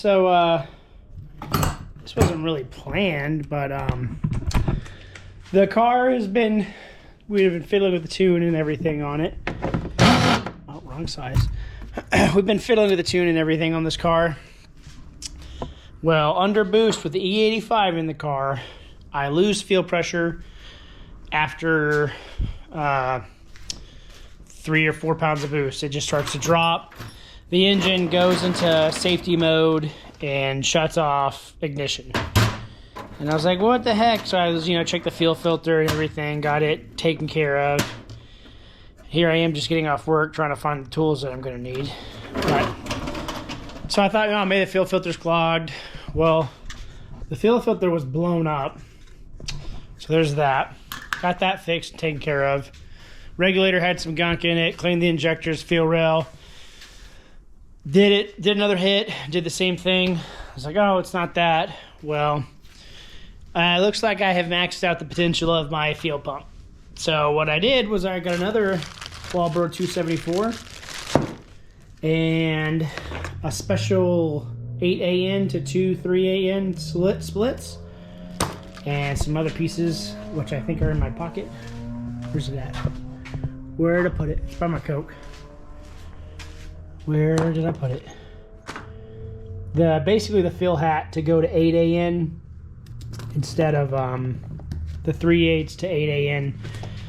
so this wasn't really planned, but the car has been, we've been fiddling with the tune and everything on it. Oh, wrong size. We've been fiddling with the tune and everything on this car. Well, under boost with the E85 in the car, I lose fuel pressure after 3 or 4 pounds of boost. It just starts to drop. The engine goes into safety mode and shuts off ignition. And I was like, what the heck? So I was, checked the fuel filter and everything, got it taken care of. Here I am just getting off work, trying to find the tools that I'm gonna need. But, so I thought, oh, maybe the fuel filter's clogged. Well, the fuel filter was blown up. So there's that. Got that fixed and taken care of. Regulator had some gunk in it, cleaned the injectors, fuel rail. Did another hit, did the same thing. I was like, oh, it's not that. Well, it looks like I have maxed out the potential of my fuel pump. So what I did was I got another Walbro 274 and a special 8AN to 2 3AN splits and some other pieces, which I think are in my pocket. Where's it at? Where to put it? It's by my Coke. Where did I put it? Basically the fill hat to go to 8AN instead of the 3/8 to 8AN.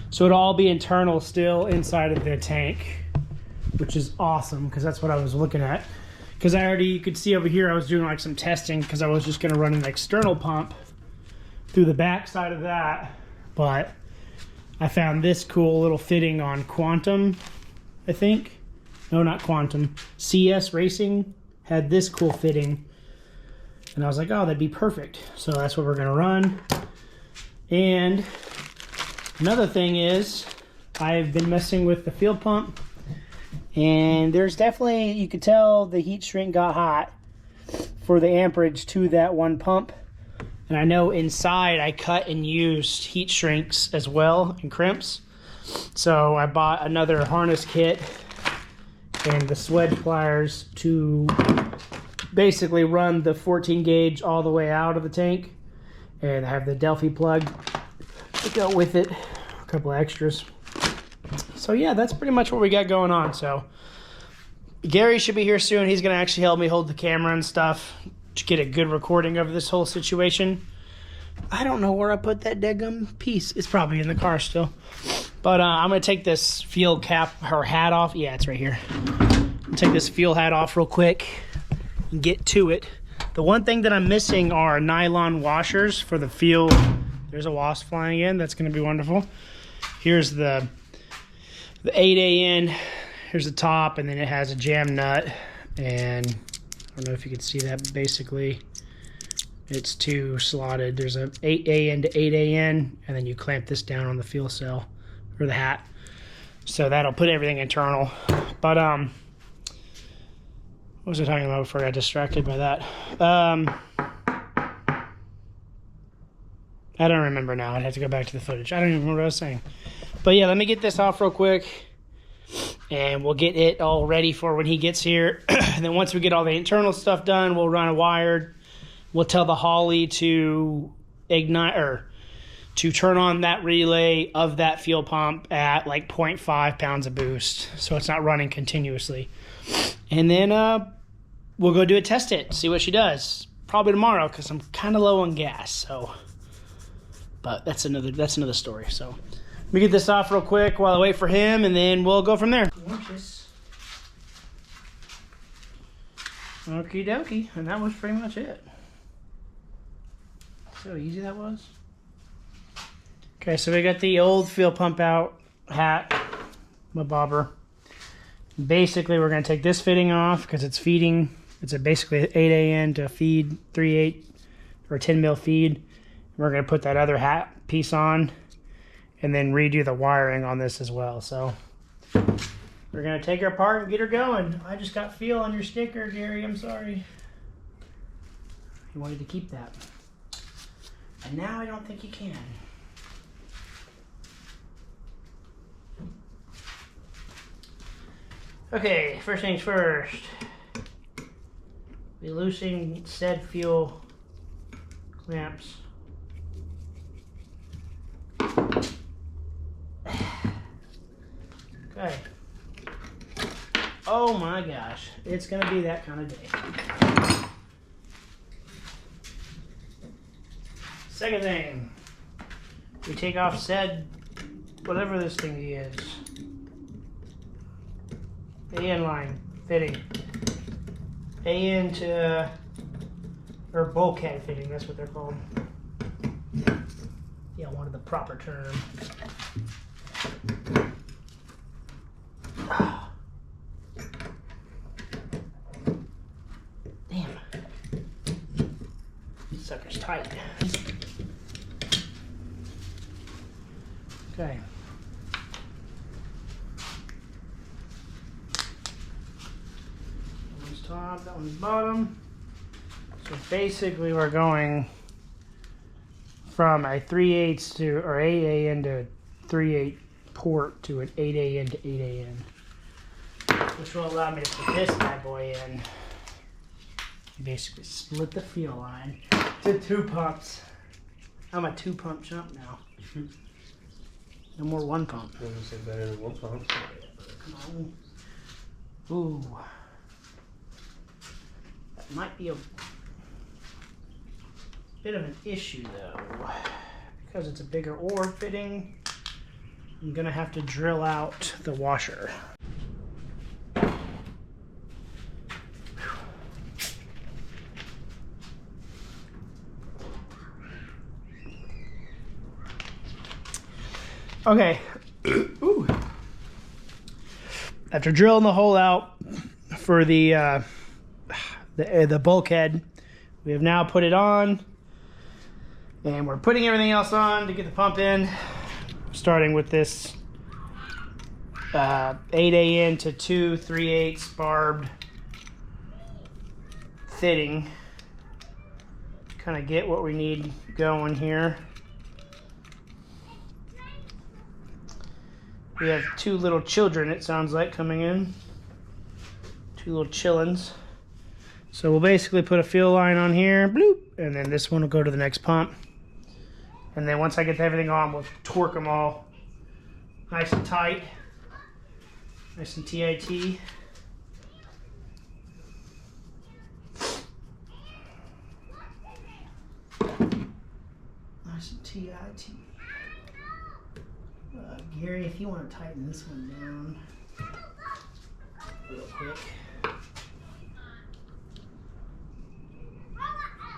So it'll all be internal still inside of the tank, which is awesome because that's what I was looking at. Because you could see over here I was doing like some testing because I was just going to run an external pump through the back side of that. But I found this cool little fitting on Quantum, I think. No, not Quantum. CS Racing had this cool fitting. And I was like, oh, that'd be perfect. So that's what we're going to run. And another thing is, I've been messing with the fuel pump. And there's definitely, you could tell the heat shrink got hot for the amperage to that one pump. And I know inside I cut and used heat shrinks as well and crimps. So I bought another harness kit and the swedge pliers to basically run the 14 gauge all the way out of the tank. And I have the Delphi plug to go with it. A couple of extras. So yeah, that's pretty much what we got going on. So Gary should be here soon. He's going to actually help me hold the camera and stuff to get a good recording of this whole situation. I don't know where I put that daggum piece. It's probably in the car still. But I'm going to take this fuel cap or hat off. Yeah, it's right here. I'll take this fuel hat off real quick and get to it. The one thing that I'm missing are nylon washers for the fuel. There's a wasp flying in. That's going to be wonderful. Here's the 8AN. Here's the top, and then it has a jam nut. And I don't know if you can see that, but basically it's two slotted. There's a 8AN to 8AN, and then you clamp this down on the fuel cell or the hat. So that'll put everything internal. But what was I talking about before I got distracted by that? I don't remember now. I'd have to go back to the footage. I don't even remember what I was saying. But yeah, let me get this off real quick. And we'll get it all ready for when he gets here. And then once we get all the internal stuff done, we'll run a wired. We'll tell the Holly to ignite or to turn on that relay of that fuel pump at like 0.5 pounds of boost. So it's not running continuously. And then we'll go do a test it, see what she does. Probably tomorrow because I'm kind of low on gas. So, but that's another story. So let me get this off real quick while I wait for him, and then we'll go from there. Okie dokie, and that was pretty much it. See how easy that was? Okay, so we got the old fuel pump out hat, my bobber. Basically, we're going to take this fitting off because it's feeding. It's basically 8AN to feed 3/8 or 10 mil feed. We're going to put that other hat piece on and then redo the wiring on this as well. So we're going to take her apart and get her going. I just got feel on your sticker, Gary. I'm sorry. You wanted to keep that. And now I don't think you can. Okay, first things first. Loosening said fuel clamps. Okay. Oh my gosh, it's gonna be that kind of day. Second thing, we take off said whatever this thing is. AN line fitting. AN to or bulkhead fitting, that's what they're called. Yeah, one of the proper terms. Damn. This sucker's tight. Okay. That one's top, that one's bottom. So basically we're going from a 3/8 to, or 8 AN to 3/8 port to an 8 AN to 8 AN, which will allow me to put this bad boy in. Basically split the fuel line to 2 pumps. I'm a 2 pump chump now. No more 1 pump. I was gonna say better than 1 pump. Come on. Ooh. That might be a bit of an issue though. Because it's a bigger oar fitting, I'm gonna have to drill out the washer. Okay. Ooh. After drilling the hole out for the bulkhead, we have now put it on, and we're putting everything else on to get the pump in. Starting with this 8 AN to 2 3/8 barbed fitting. Kind of get what we need going here. We have 2 little children, it sounds like, coming in. 2 little chillins. So we'll basically put a fuel line on here, bloop, and then this one will go to the next pump. And then once I get everything on, we'll torque them all nice and tight, nice and TIT. Nice and TIT. Gary, if you want to tighten this one down real quick.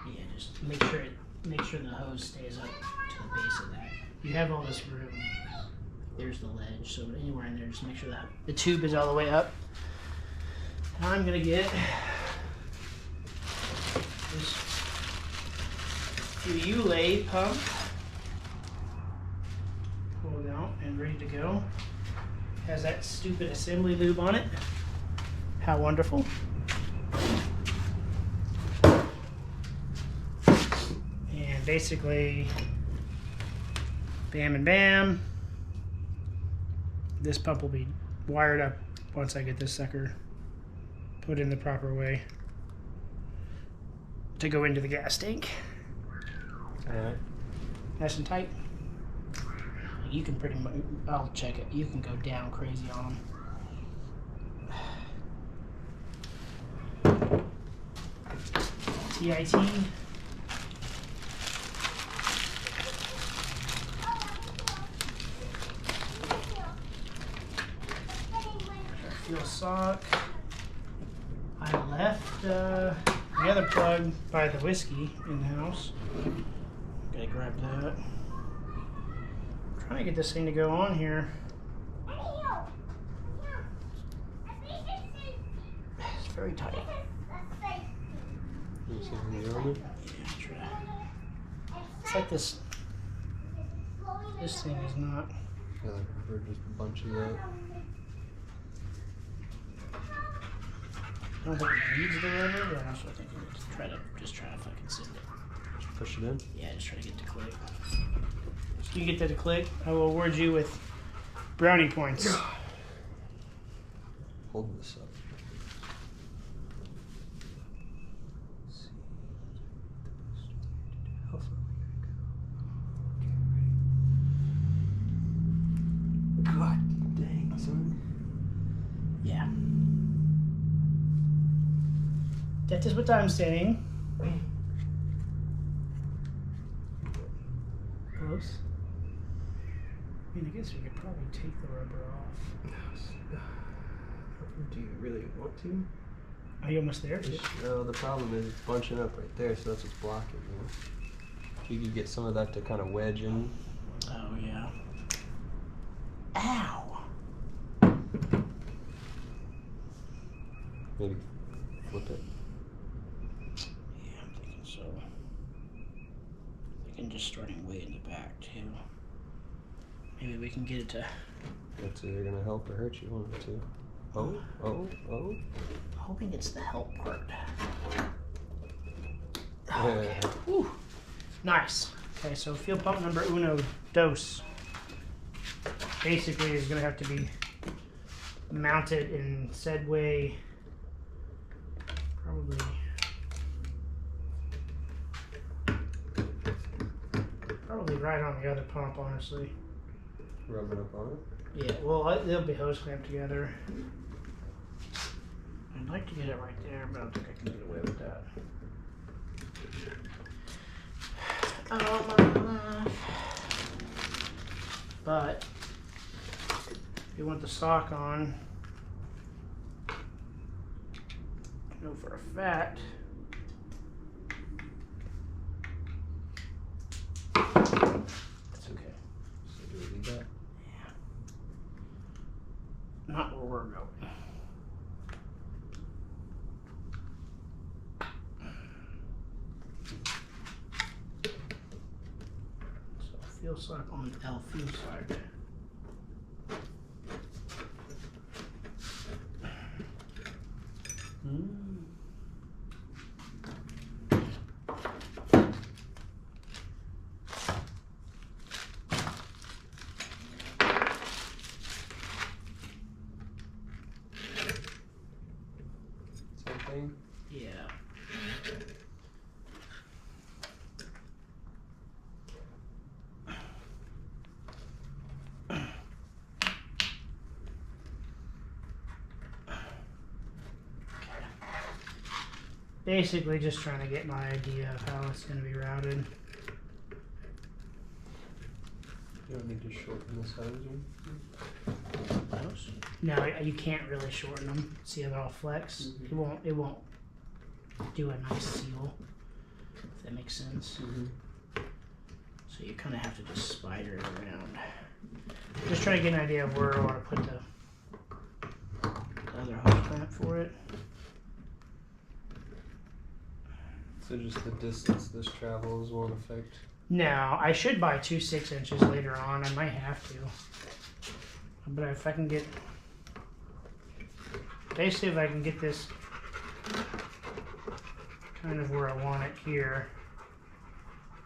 Yeah, just make sure the hose stays up to the base of that. You have all this room. There's the ledge, so anywhere in there, just make sure that the tube is all the way up. And I'm gonna get this ULA pump pulled out and ready to go. Has that stupid assembly lube on it. How wonderful. And basically, bam and bam. This pump will be wired up once I get this sucker put in the proper way to go into the gas tank. Alright. Nice and tight. You can pretty much, I'll check it. You can go down crazy on them. TIT. Fuel sock. I left the other plug by the whiskey in the house. Gotta grab that. I'm trying to get this thing to go on here. It's very tight. You see anything on it? Yeah, try. It's like this. This thing is not. Yeah, like rubber just bunches up. I don't think it needs the rubber, but also I think we need to try to fucking send it. Just push it in. Yeah, just try to get it to click. If you get that to click, I will award you with brownie points. Hold this up. Yeah. That is what I'm saying. Close. I mean, I guess we could probably take the rubber off. Do you really want to? Are you almost there? No, the problem is it's bunching up right there, so that's what's blocking you. If you could get some of that to kind of wedge in. Oh, yeah. Ow! Maybe flip it. Yeah, I'm thinking so. I think just starting way in the back, too. Maybe we can get it to... That's either going to help or hurt you, one of the two. Oh. I'm hoping it's the help part. Okay. Whew. Nice. Okay, so fuel pump number uno, dos. Basically, is going to have to be mounted in said way. Probably right on the other pump, honestly. Rubbing up on it? Yeah, well, they'll be hose clamped together. I'd like to get it right there, but I don't think I can get away with that. But if you want the sock on, I know for a fact it's okay. So do we leave that? Yeah. Not where we're going. So fuel sock on the L fuel side. Something? Yeah. Basically just trying to get my idea of how it's going to be routed. You don't need to shorten this housing. No, you can't really shorten them. See how they all flex? Mm-hmm. It won't do a nice seal, if that makes sense. Mm-hmm. So you kind of have to just spider it around. Just trying to get an idea of where I want to put the other hose clamp for it. So just the distance this travels won't affect. No, I should buy 2 6-inches later on. I might have to. But if I can get... Basically, if I can get this kind of where I want it here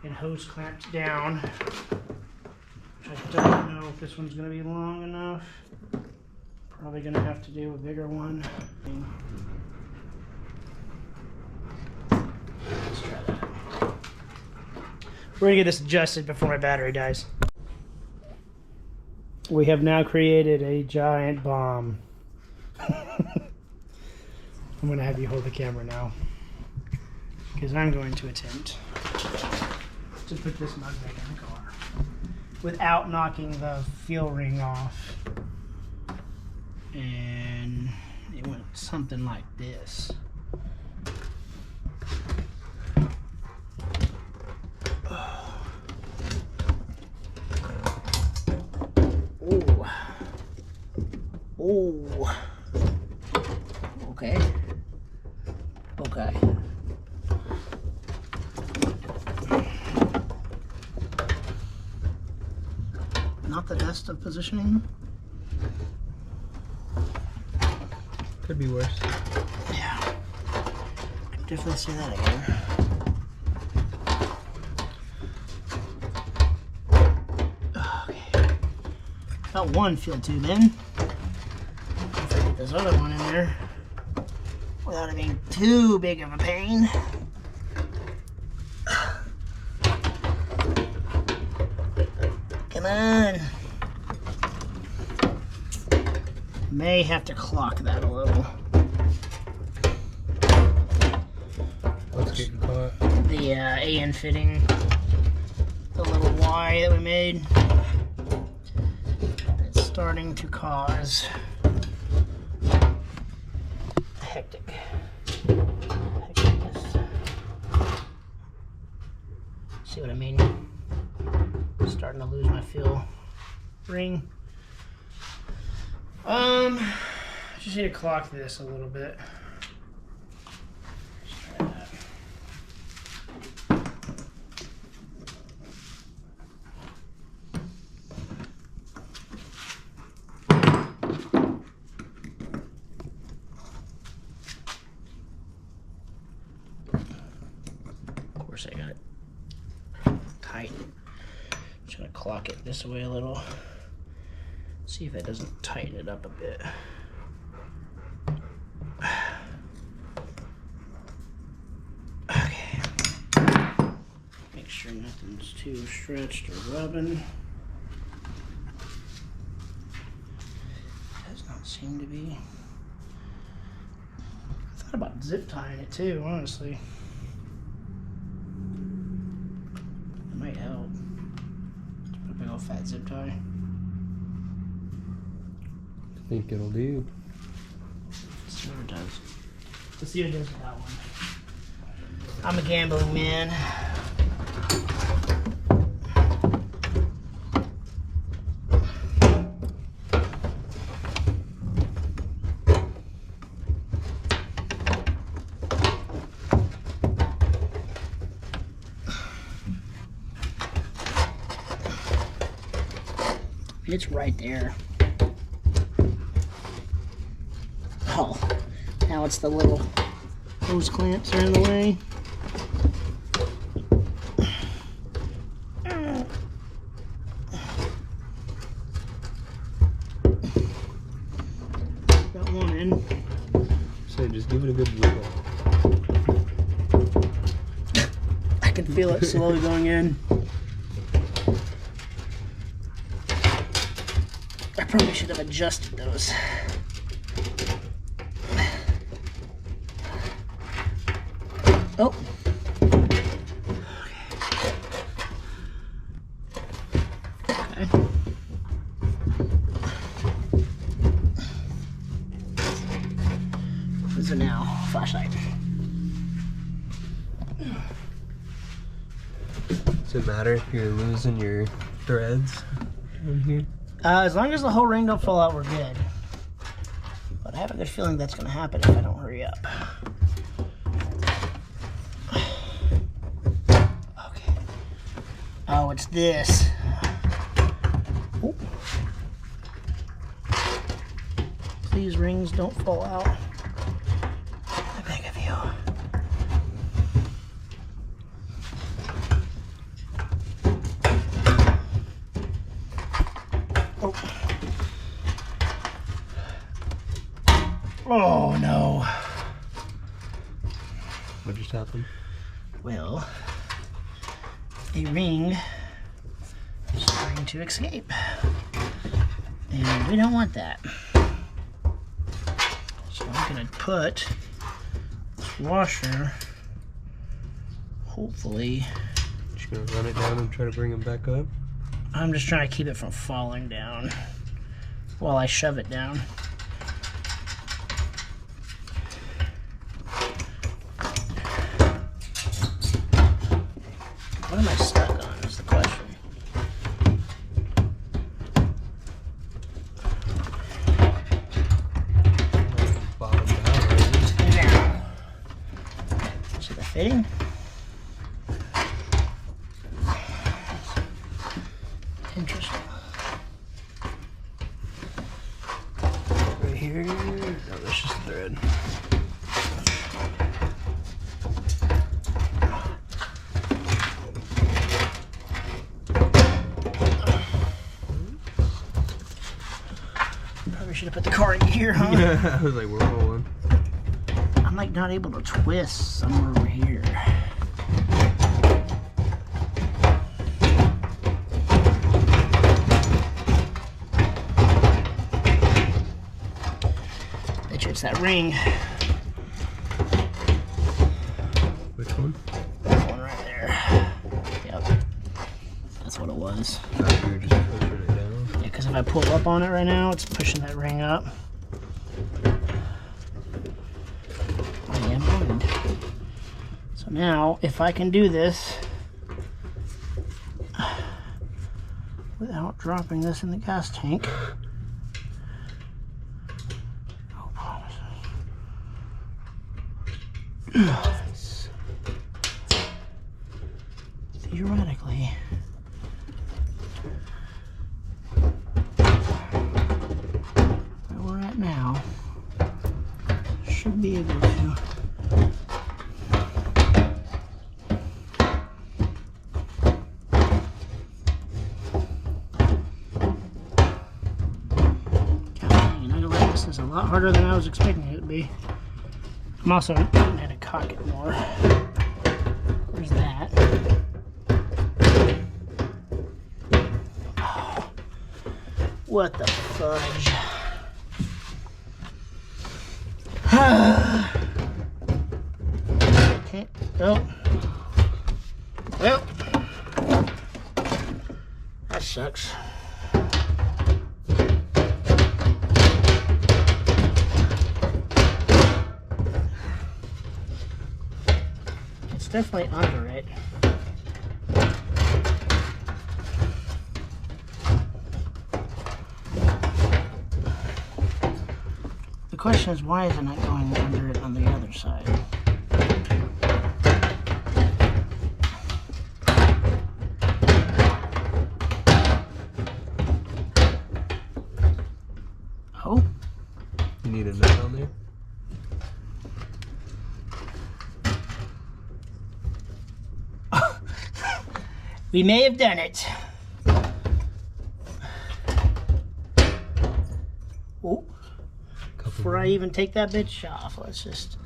and hose clamped down, which I don't know if this one's going to be long enough. Probably going to have to do a bigger one. Let's try that. We're going to get this adjusted before my battery dies. We have now created a giant bomb. I'm going to have you hold the camera now, because I'm going to attempt to put this mug back in the car without knocking the fuel ring off. And it went something like this. Oh. Okay. Okay. Not the best of positioning. Could be worse. Yeah. Definitely see that again. Okay. Got one field tube in. If I get this other one in there without it being too big of a pain. Come on. May have to clock that a little. What's getting caught? The AN fitting, the little Y that we made. It's starting to cause hecticness. See what I mean? Starting to lose my feel ring. Just need to clock this a little bit. Let's try that. Of course I got it tight. Just gonna clock it this way a little. See if it doesn't tighten it up a bit. Okay. Make sure nothing's too stretched or rubbing. Does not seem to be. I thought about zip tying it too, honestly. It might help. Just put a big old fat zip tie. I think it'll do. Let's see what it does. Let's see what it does with that one. I'm a gambling man. It's right there. Oh, now it's the little hose clamps are in the way. Got one in. So just give it a good wiggle. I can feel it slowly going in. I probably should have adjusted those. Oh. Okay. What's it now? Flashlight. Does it matter if you're losing your threads in here? As long as the whole ring don't fall out, we're good. But I have a good feeling that's going to happen if I don't hurry up. Okay. Oh, it's this. Ooh. Please, rings, don't fall out. I beg of you. Oh. Oh no. What just happened? Well, a ring is starting to escape. And we don't want that. So I'm gonna put this washer, hopefully. Just gonna run it down and try to bring them back up? I'm just trying to keep it from falling down while I shove it down. What am I stuck on is the question. Bottomed out already. Now, is it the fitting? Interesting. Right here? No, that's just a thread. Probably should have put the car in gear, huh? Yeah, I was like, we're rolling. I'm like not able to twist somewhere over here. it's that ring. Which one? That one right there. Yep. That's what it was. You were just pushing it down. Yeah, because if I pull up on it right now, it's pushing that ring up. I am blind. So now, if I can do this without dropping this in the gas tank. No promises. Nice. Theoretically, where we're at now, should be able to. This is a lot harder than I was expecting it to be. I'm also going to cock it more. Where's that? Oh, what the fudge? Okay. Oh. Well. That sucks. It's definitely under it. The question is, why is it not going under it on the other side? Oh? You need a nut on there? We may have done it. Oh, before I even take that bitch off, let's just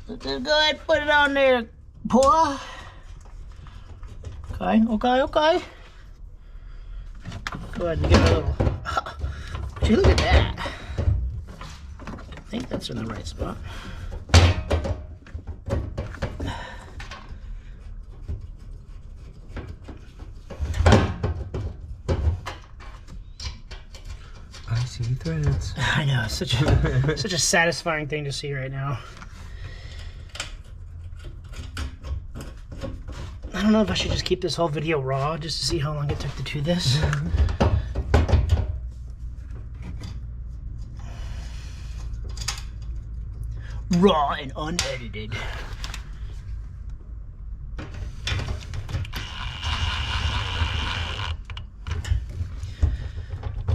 go ahead and put it on there, boy. Okay. Go ahead and give it a little. Gee, look at that. I think that's in the right spot. I see threads. I know, it's such a satisfying thing to see right now. I don't know if I should just keep this whole video raw just to see how long it took to do this. Raw and unedited.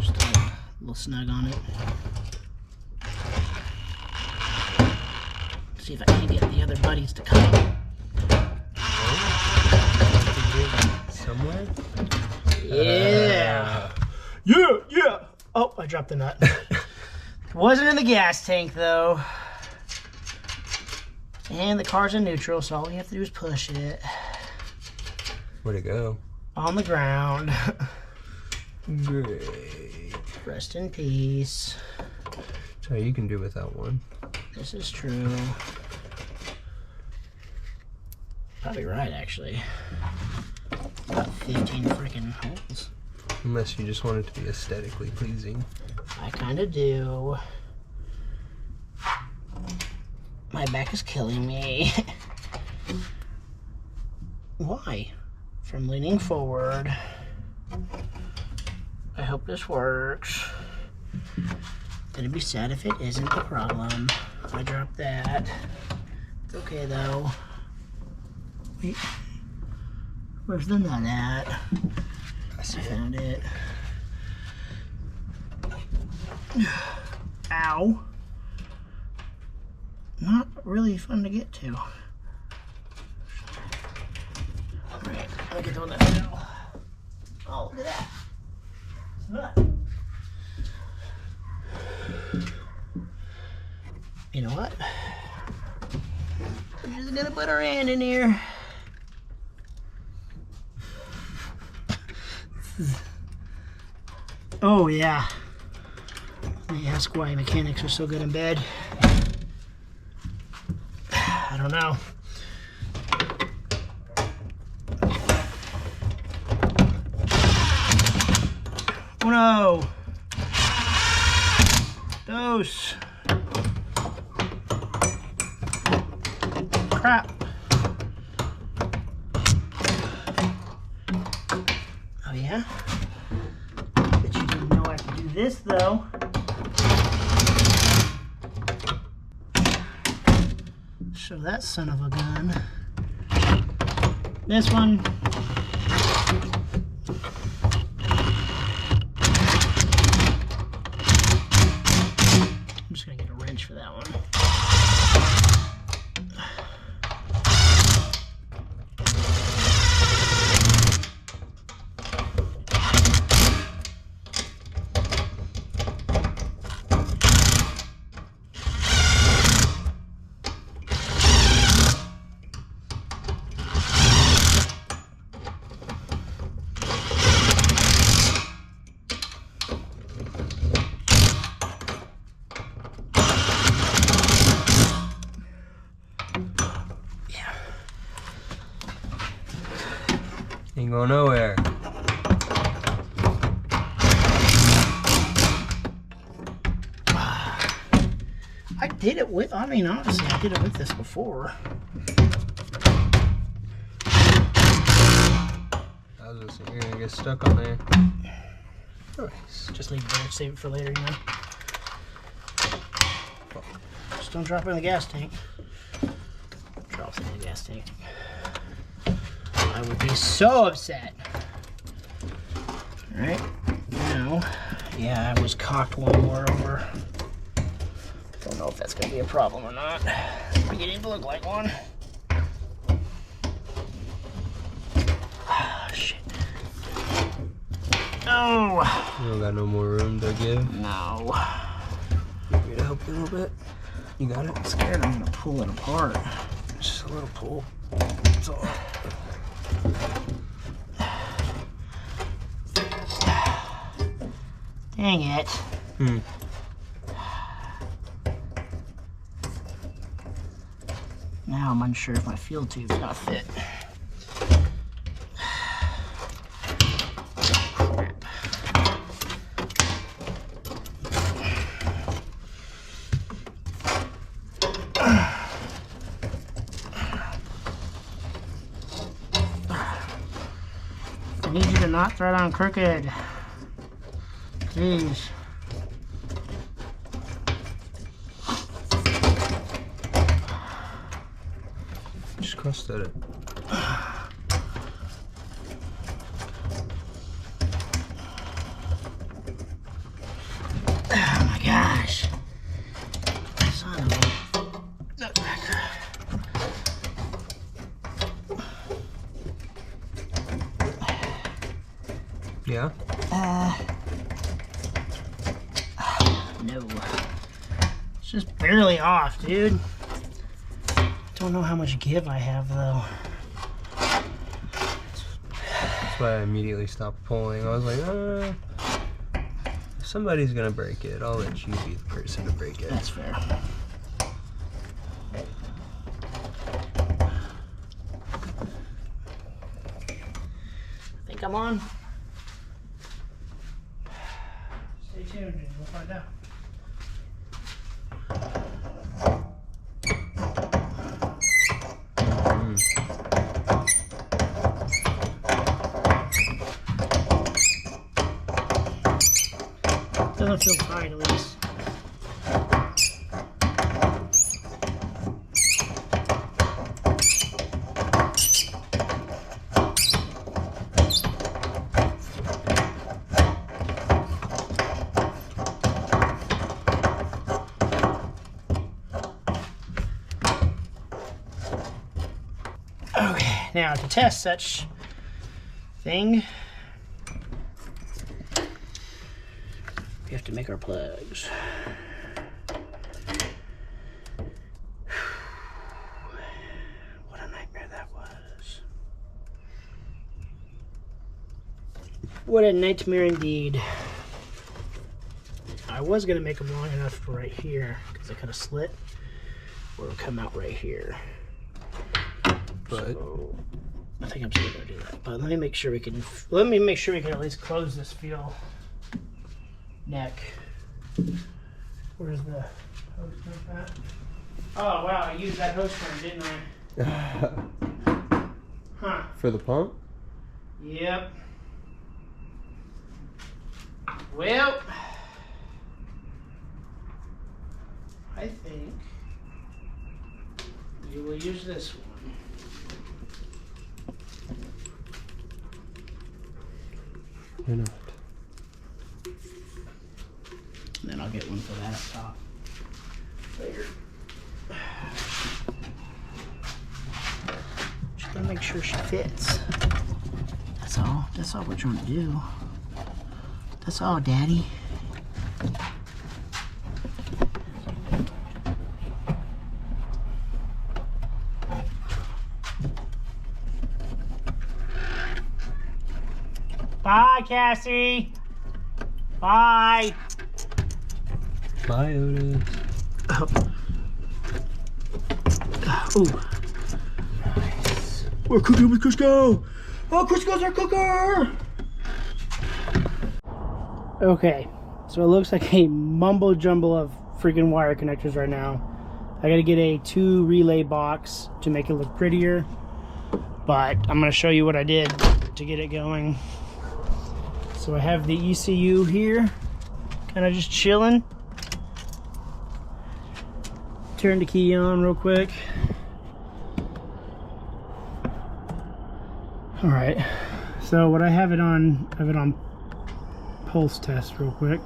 Just a little snug on it. See if I can get the other buddies to come. Somewhere? Yeah. Yeah. Oh, I dropped the nut. It wasn't in the gas tank though. And the car's in neutral, so all we have to do is push it. Where'd it go? On the ground. Great. Rest in peace. So you can do without one. This is true. Probably right, actually. About 15 freaking holes. Unless you just want it to be aesthetically pleasing. I kind of do. My back is killing me. Why? From leaning forward. I hope this works. Gonna be sad if it isn't the problem. I dropped that. It's okay though. Wait. Where's the nut at? I found it. Ow. Not really fun to get to. Alright, I'll get the one that fell. Oh, look at that. It's a nut. You know what? We're just gonna put our hand in here. Oh yeah. They ask why mechanics are so good in bed. I don't know. Oh no! Those. Crap. Oh yeah? Bet you didn't know I could do this though. Show that son of a gun. This one. I'm just gonna get a wrench for that one. Ain't going nowhere. I did it with, I mean, honestly, I did it with this before. I was gonna say, you're gonna get stuck on there. Nice. Just leave it there, save it for later, you know? Just don't drop it in the gas tank. Drops it in the gas tank. I would be so upset. Alright, now, yeah, I was cocked one more over. Don't know if that's gonna be a problem or not. Beginning to look like one. Ah, shit. No! You don't got no more room to give? No. Want me to help you a little bit? You got it? I'm scared I'm gonna pull it apart. Just a little pull. That's all. Dang it. Now I'm unsure if my field tube's gonna fit. Crap. I need you to not thread on crooked. Jeez. Just crusted it. Oh my gosh. Son of a nutcracker. Yeah? No. It's just barely off, dude. Don't know how much give I have though. That's why I immediately stopped pulling. I was like, if somebody's gonna break it, I'll let you be the person to break it. That's fair. Think I'm on? Stay tuned and we'll find out. Doesn't feel tight at least. Okay, now to test such thing, we have to make our plugs. What a nightmare that was. What a nightmare indeed. I was gonna make them long enough for right here because they kind of slit, or it'll come out right here. But so, I think I'm still gonna do that. But let me make sure we can. Let me make sure we can at least close this fuel neck. Where's the hose clamp at? Oh wow, I used that hose clamp, didn't I? Huh. for the pump? Yep. Well, I think we will use this one. Why not? And then I'll get one for that up top later. Just gotta make sure she fits. That's all. That's all we're trying to do. That's all, Daddy. Bye, Cassie. Bye. Bye, Otis. Ooh. Nice. We're cooking with Crisco. Oh, Crisco's our cooker. Okay, so it looks like a mumbo jumble of freaking wire connectors right now. I gotta get a 2 relay box to make it look prettier, but I'm gonna show you what I did to get it going. So I have the ECU here, kind of just chilling. Turn the key on real quick. All right, so what I have it on pulse test real quick.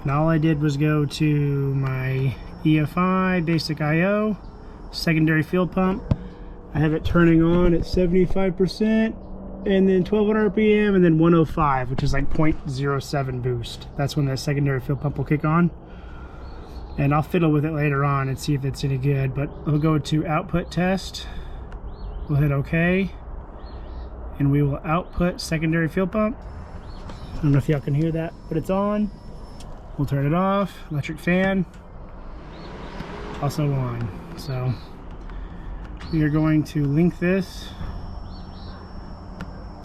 And all I did was go to my EFI basic IO, secondary fuel pump. I have it turning on at 75%, and then 1200 RPM, and then 105, which is like 0.07 boost. That's when the secondary fuel pump will kick on. And I'll fiddle with it later on and see if it's any good, but we'll go to output test. We'll hit OK, and we will output secondary fuel pump. I don't know if y'all can hear that, but it's on. We'll turn it off. Electric fan, also on. So we are going to link this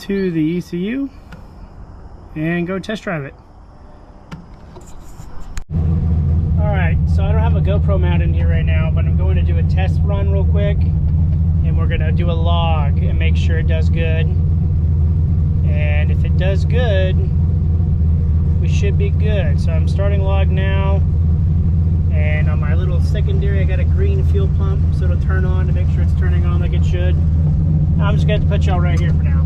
to the ECU and go test drive it. Alright, so I don't have a GoPro mount in here right now, but I'm going to do a test run real quick, and we're going to do a log and make sure it does good. And if it does good, we should be good. So I'm starting log now, and on my little secondary I got a green fuel pump, so it'll turn on to make sure it's turning on like it should. I'm just going to put y'all right here for now.